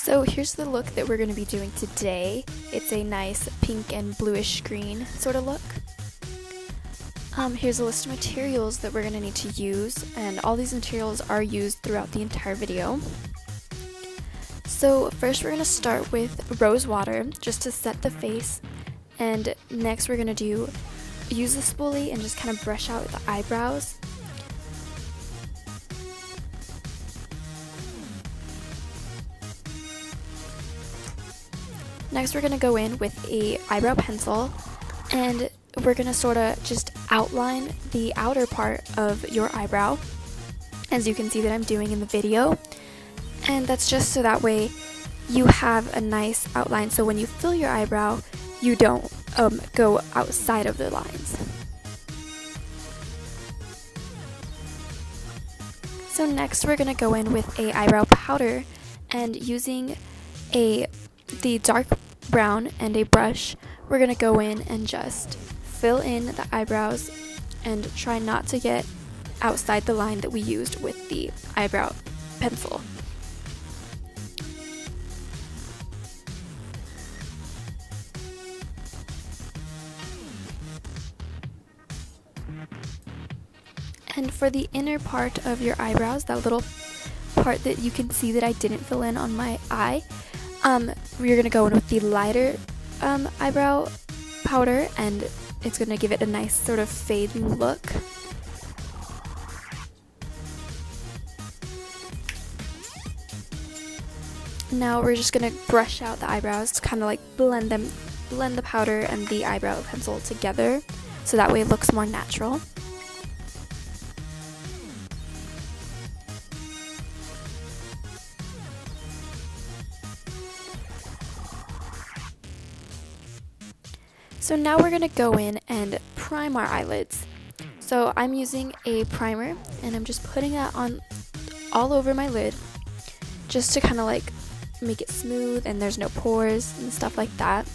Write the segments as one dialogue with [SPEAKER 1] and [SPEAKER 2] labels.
[SPEAKER 1] So here's the look that we're going to be doing today. It's a nice pink and bluish green sort of look. Here's a list of materials that we're going to need to use, and all these materials are used throughout the entire video. So first we're going to start with rose water just to set the face, and next we're going to use the spoolie and just kind of brush out the eyebrows. Next we're going to go in with a eyebrow pencil, and we're going to sort of just outline the outer part of your eyebrow, as you can see that I'm doing in the video. And that's just so that way you have a nice outline, so when you fill your eyebrow, you don't go outside of the lines. So next we're going to go in with a eyebrow powder, and using the dark brown and a brush, we're going to go in and just fill in the eyebrows and try not to get outside the line that we used with the eyebrow pencil. And for the inner part of your eyebrows, that little part that you can see that I didn't fill in on my eye, we're going to go in with the lighter eyebrow powder, and it's going to give it a nice sort of fading look. Now we're just going to brush out the eyebrows to kind of like blend the powder and the eyebrow pencil together, so that way it looks more natural. So now we're going to go in and prime our eyelids. So I'm using a primer, and I'm just putting that on all over my lid just to kind of like make it smooth and there's no pores and stuff like that.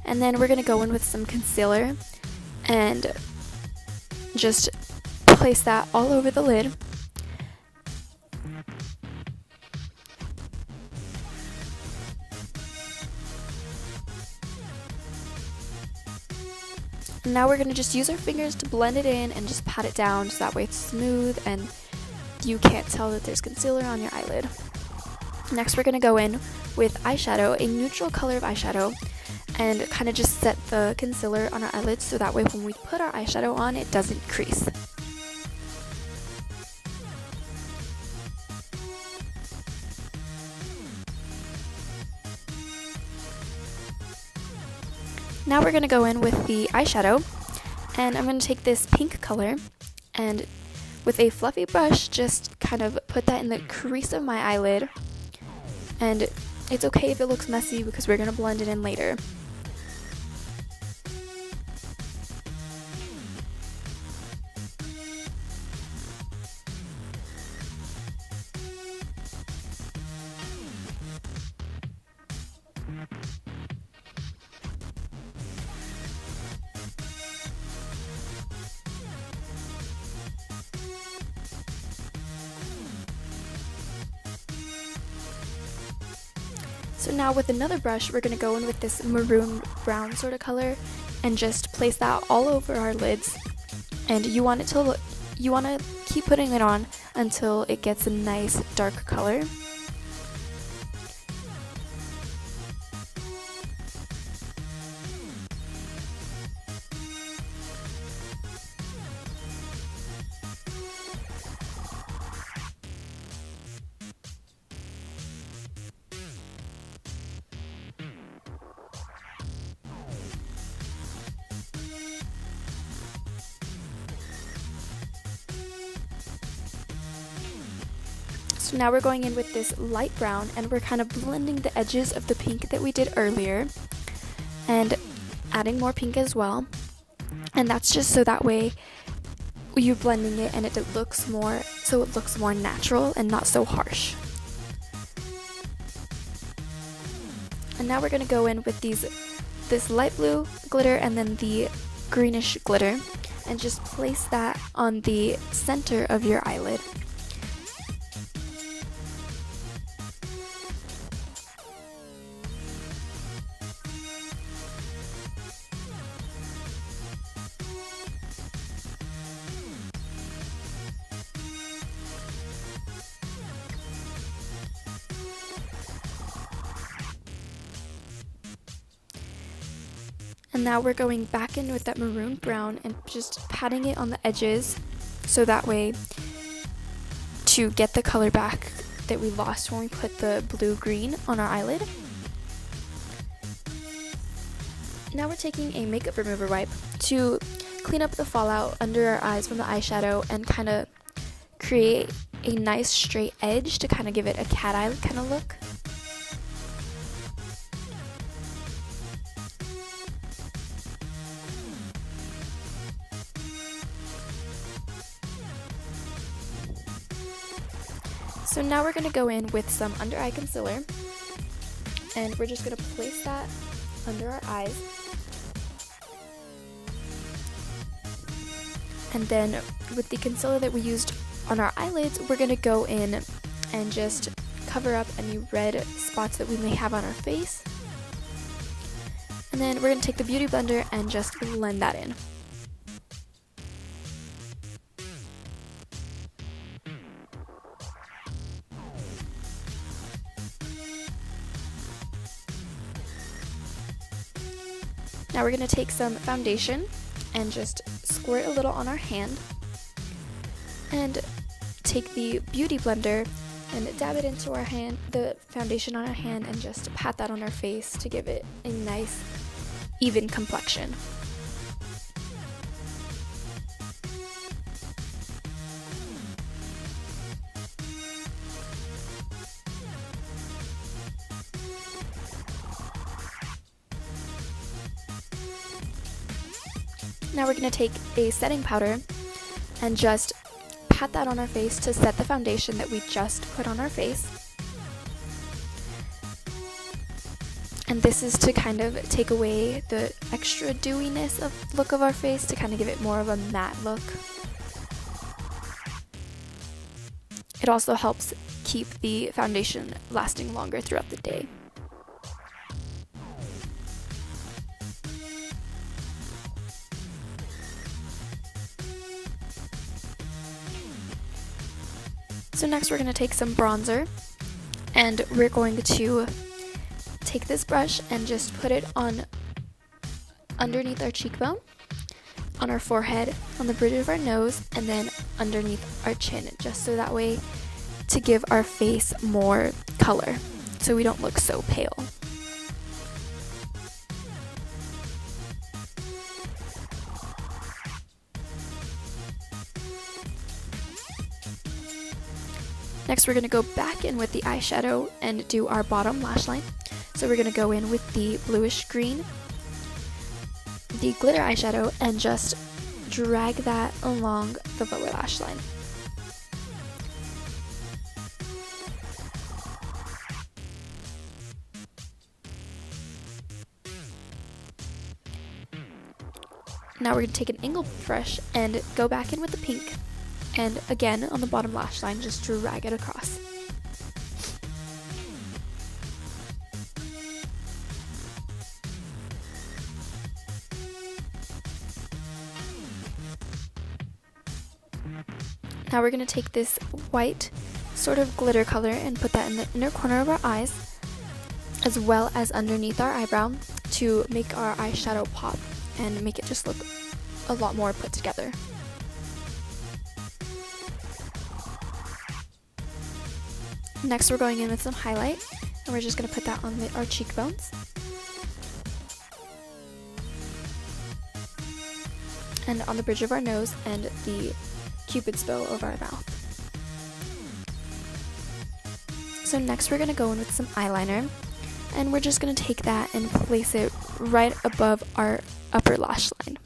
[SPEAKER 1] And then we're going to go in with some concealer and just place that all over the lid. And now we're going to just use our fingers to blend it in and just pat it down so that way it's smooth and you can't tell that there's concealer on your eyelid. Next we're going to go in with eyeshadow, a neutral color of eyeshadow, and kind of just set the concealer on our eyelids so that way when we put our eyeshadow on, it doesn't crease. Now we're going to go in with the eyeshadow, and I'm going to take this pink color and with a fluffy brush just kind of put that in the crease of my eyelid, and it's okay if it looks messy because we're going to blend it in later. So now with another brush, we're going to go in with this maroon brown sort of color and just place that all over our lids. And you want to keep putting it on until it gets a nice dark color. So now we're going in with this light brown, and we're kind of blending the edges of the pink that we did earlier and adding more pink as well. And that's just so that way you're blending it and it looks more natural and not so harsh. And now we're going to go in with this light blue glitter and then the greenish glitter, and just place that on the center of your eyelid. And now we're going back in with that maroon brown and just patting it on the edges so that way to get the color back that we lost when we put the blue-green on our eyelid. Now we're taking a makeup remover wipe to clean up the fallout under our eyes from the eyeshadow and kind of create a nice straight edge to kind of give it a cat eye kind of look. So now we're going to go in with some under eye concealer, and we're just going to place that under our eyes. And then with the concealer that we used on our eyelids, we're going to go in and just cover up any red spots that we may have on our face. And then we're going to take the Beauty Blender and just blend that in. Now we're going to take some foundation and just squirt a little on our hand and take the Beauty Blender and dab it into our hand, the foundation on our hand, and just pat that on our face to give it a nice even complexion. Now we're going to take a setting powder and just pat that on our face to set the foundation that we just put on our face. And this is to kind of take away the extra dewiness of look of our face to kind of give it more of a matte look. It also helps keep the foundation lasting longer throughout the day. So next we're going to take some bronzer, and we're going to take this brush and just put it on underneath our cheekbone, on our forehead, on the bridge of our nose, and then underneath our chin, just so that way to give our face more color so we don't look so pale. Next, we're going to go back in with the eyeshadow and do our bottom lash line. So we're going to go in with the bluish green, the glitter eyeshadow, and just drag that along the lower lash line. Now we're going to take an angled brush and go back in with the pink. And again, on the bottom lash line, just drag it across. Now we're going to take this white sort of glitter color and put that in the inner corner of our eyes, as well as underneath our eyebrow to make our eyeshadow pop and make it just look a lot more put together. Next, we're going in with some highlight, and we're just going to put that on our cheekbones. And on the bridge of our nose and the cupid's bow over our mouth. So next we're going to go in with some eyeliner, and we're just going to take that and place it right above our upper lash line.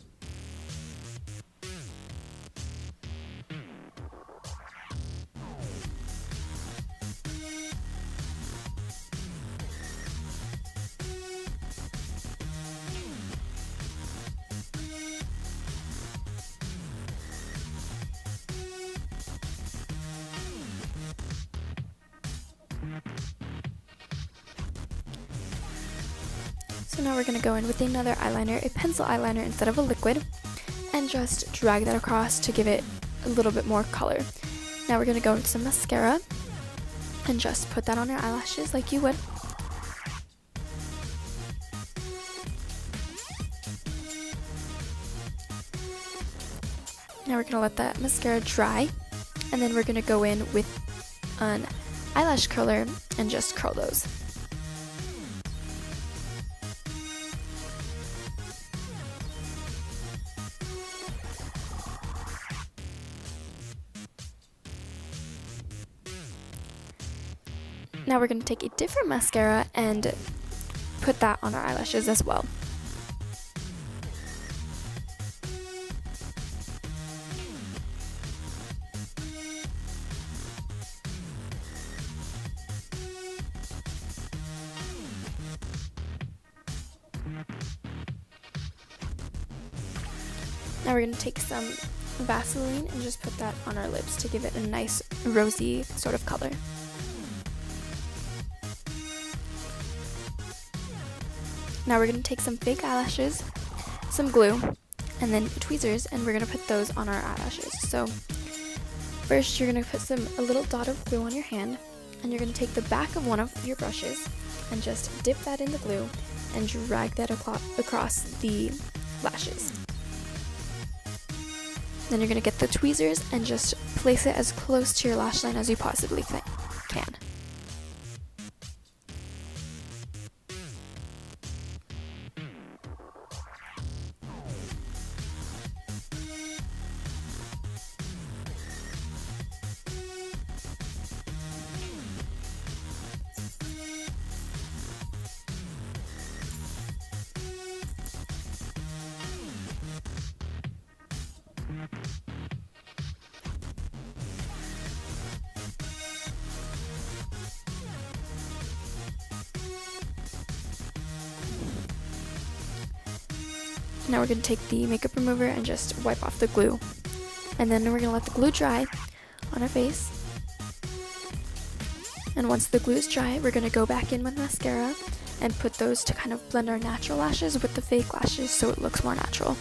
[SPEAKER 1] So now we're going to go in with another eyeliner, a pencil eyeliner instead of a liquid, and just drag that across to give it a little bit more color. Now we're going to go with some mascara and just put that on our eyelashes like you would. Now we're going to let that mascara dry, and then we're going to go in with an eyelash curler and just curl those. Now we're going to take a different mascara and put that on our eyelashes as well. Now we're going to take some Vaseline and just put that on our lips to give it a nice rosy sort of color. Now we're going to take some fake eyelashes, some glue, and then tweezers, and we're going to put those on our eyelashes. So first you're going to put a little dot of glue on your hand, and you're going to take the back of one of your brushes and just dip that in the glue and drag that across the lashes. Then you're going to get the tweezers and just place it as close to your lash line as you possibly can. Now we're going to take the makeup remover and just wipe off the glue. And then we're going to let the glue dry on our face. And once the glue is dry, we're going to go back in with mascara and put those to kind of blend our natural lashes with the fake lashes so it looks more natural.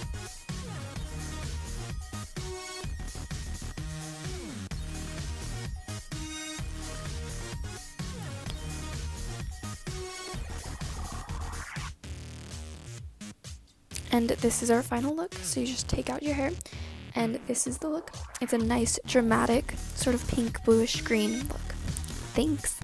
[SPEAKER 1] And this is our final look, so you just take out your hair, and this is the look. It's a nice, dramatic, sort of pink, bluish green look. Thanks!